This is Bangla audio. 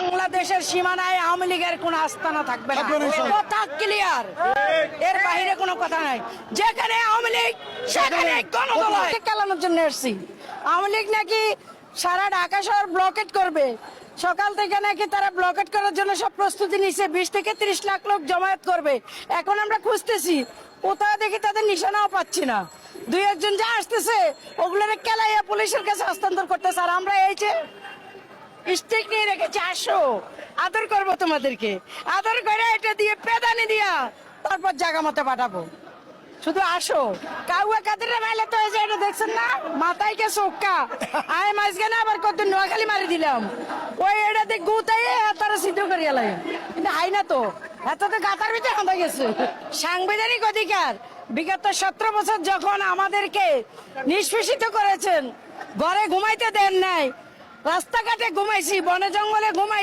বাংলাদেশের সীমানায় আওয়ামী লীগের কোনো আস্তানা থাকবে না, কথা ক্লিয়ার, এর বাইরে কোনো কথা নাই। যেখানে আওয়ামী লীগ সেখানে গণদলয় চালানোর জন্য এসেছি। আওয়ামী লীগ নাকি সারা ঢাকা শহর ব্লকেট করবে, সকাল থেকে নাকি তারা ব্লকেট করার জন্য সব প্রস্তুতি নিচ্ছে, 20 থেকে 30 লাখ লোক জমায়েত করবে। এখন আমরা খুঁজতেছি, কোথাও দেখি তাদের নিশানাও পাচ্ছি না। দুই একজন যা আসতেছে ওগুলোর কেলাইয়া পুলিশের কাছে হস্তান্তর করতেছে। আর আমরা এই যে স্টিক নিয়ে রেখেছি, আসো আদর করবো তোমাদেরকে, আদর করে এটা দিয়ে পেদানি দিয়া তারপর জায়গা মতো পাঠাবো। শুধু আসো, কাউয়া কাদের মেলে তো এই যে এটা দেখছেন না, মাথায় কে চোখা আয় মাঝখানে আবার কত নোয়াখালী মারি দিলাম, ওই এটাতে গুতাই তারা সিদ্ধ করিয়া লাগে, কিন্তু হাই না তো, এত তো গাতার ভিতরে হাঁদা গেছে। সাংবিধানিক অধিকার বিগত 17 বছর যখন আমাদেরকে নিষ্পেষিত করেছেন, ঘরে ঘুমাইতে দেন নাই, রাস্তাঘাটে ঘুমাইছি, বনে জঙ্গলে ঘুমাইছি।